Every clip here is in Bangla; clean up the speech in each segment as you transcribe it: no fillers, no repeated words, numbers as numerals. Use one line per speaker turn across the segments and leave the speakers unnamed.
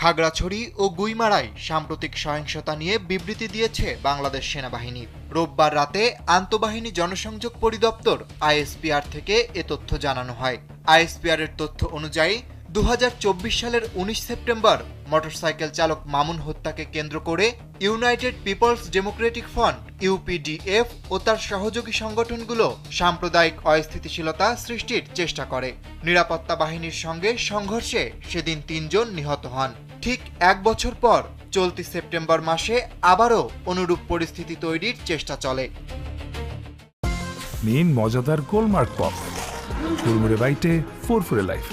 খাগড়াছড়ি ও গুইমারায় সাম্প্রতিক সহিংসতা নিয়ে বিবৃতি দিয়েছে বাংলাদেশ সেনাবাহিনী। রোববার রাতে আন্তঃবাহিনী জনসংযোগ পরিদপ্তর আইএসপিআর থেকে এ তথ্য জানানো হয়। আইএসপিআর এর তথ্য অনুযায়ী 2024 সালের 19 সেপ্টেম্বর মোটরসাইকেল চালক মামুন হত্যাকে কেন্দ্র করে ইউনাইটেড পিপলস ডেমোক্রেটিক ফ্রন্ট ইউপিডিএফ ও তার সহযোগী সংগঠনগুলো সাম্প্রদায়িক অস্থিতিশীলতা সৃষ্টির চেষ্টা করে। নিরাপত্তা বাহিনীর সঙ্গে সংঘর্ষে সেদিন 3 জন নিহত হন। ঠিক 1 বছর পর চলতি সেপ্টেম্বর মাসে আবারও অনুরূপ পরিস্থিতি তৈরির চেষ্টা চলে।
নিন মজাদার গোলমার্ক পপ, কুরমুরে বাইটে ফুরফুরে লাইফ।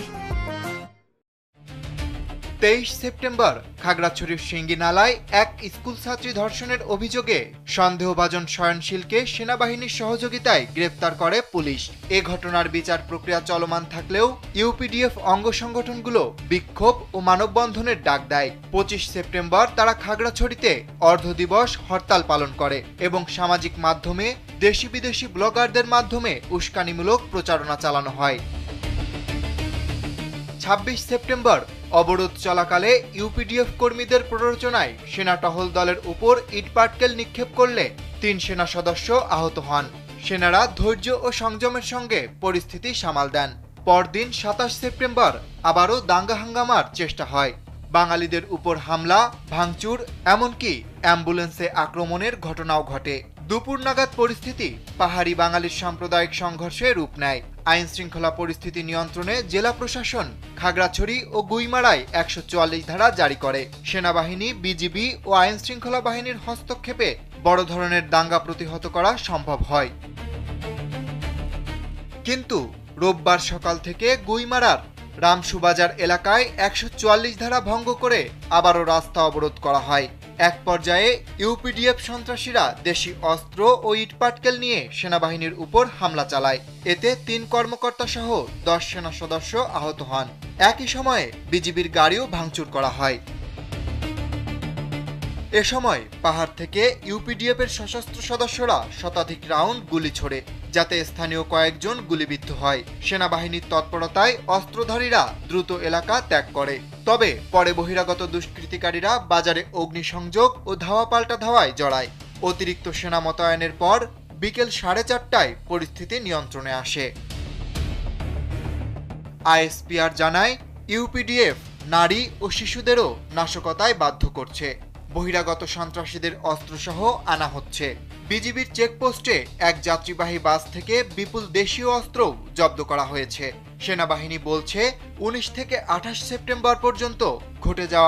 23 সেপ্টেম্বর খাগড়াছড়ির সিঙ্গি নালায় এক স্কুল ছাত্রী ধর্ষণের অভিযোগে সন্দেহভাজন শয়নশীলকে সেনাবাহিনীর সহযোগিতায় গ্রেফতার করে পুলিশ। এ ঘটনার বিচার প্রক্রিয়া চলমান থাকলেও ইউপিডিএফ অঙ্গ সংগঠনগুলো বিক্ষোভ ও মানববন্ধনের ডাক দেয়। 25 সেপ্টেম্বর তারা খাগড়াছড়িতে অর্ধদিবস হরতাল পালন করে এবং সামাজিক মাধ্যমে দেশি বিদেশি ব্লগারদের মাধ্যমে উস্কানিমূলক প্রচারণা চালানো হয়। 26 সেপ্টেম্বর অবরোধ চলাকালে ইউপিডিএফ কর্মীদের প্ররোচনায় সেনা টহল দলের উপর ইটপাটকেল নিক্ষেপ করলে 3 সেনা সদস্য আহত হন। সেনারা ধৈর্য ও সংযমের সঙ্গে পরিস্থিতি সামাল দেন। পরদিন 27 সেপ্টেম্বর আবারও দাঙ্গা হাঙ্গামার চেষ্টা হয়। বাঙালিদের উপর হামলা, ভাঙচুর, এমনকি অ্যাম্বুলেন্সে আক্রমণের ঘটনাও ঘটে। দুপুর নাগাদ পরিস্থিতি পাহাড়ি বাঙালির সাম্প্রদায়িক সংঘর্ষে রূপ নেয়। আইন শৃঙ্খলা পরিস্থিতি নিয়ন্ত্রণে জেলা প্রশাসন খাগড়াছড়ি ও গুইমারায় 144 ধারা জারি করে। সেনাবাহিনী, বিজিবি ও আইন শৃঙ্খলা বাহিনীর হস্তক্ষেপে বড় ধরনের দাঙ্গা প্রতিহত করা সম্ভব হয়। কিন্তু রোববার সকাল থেকে গুইমারার রামসুবাজার এলাকায় 144 ধারা ভঙ্গ করে আবারও রাস্তা অবরোধ করা হয়। এক পর্যায়ে ইউপিডিএফ সন্ত্রাসীরা দেশি অস্ত্র ও ইটপাটকেল নিয়ে সেনাবাহিনীর উপর হামলা চালায়। এতে 3 কর্মকর্তা সহ 10 সেনা সদস্য আহত হন। একই সময়ে বিজিবির গাড়িও ভাঙচুর করা হয়। এ সময় পাহাড় থেকে ইউপিডিএফ এর সশস্ত্র সদস্যরা শতাধিক রাউন্ড গুলি ছোড়ে, যাতে স্থানীয় কয়েকজন গুলিবিদ্ধ হয়। সেনাবাহিনীর তৎপরতায় অস্ত্রধারীরা দ্রুত এলাকা ত্যাগ করে। তবে পরে বহিরাগত দুষ্কৃতিকারীরা বাজারে অগ্নিসংযোগ ও ধাওয়া পাল্টা ধাওয়ায় জড়ায়। অতিরিক্ত সেনা মোতায়েনের পর বিকেল 4:30টায় পরিস্থিতি নিয়ন্ত্রণে আসে। আইএসপিআর জানায়, ইউপিডিএফ নারী ও শিশুদেরও নাশকতায় বাধ্য করছে। বহিরাগত সন্ত্রাসীদের অস্ত্রসহ আনা হচ্ছে। বিজিবির চেকপোস্টে এক যাত্রীবাহী বাস থেকে বিপুল দেশীয় অস্ত্রও জব্দ করা হয়েছে। সেনাবাহিনী বলছে, 19 থেকে 28 সেপ্টেম্বর পর্যন্ত ঘটে যাওয়া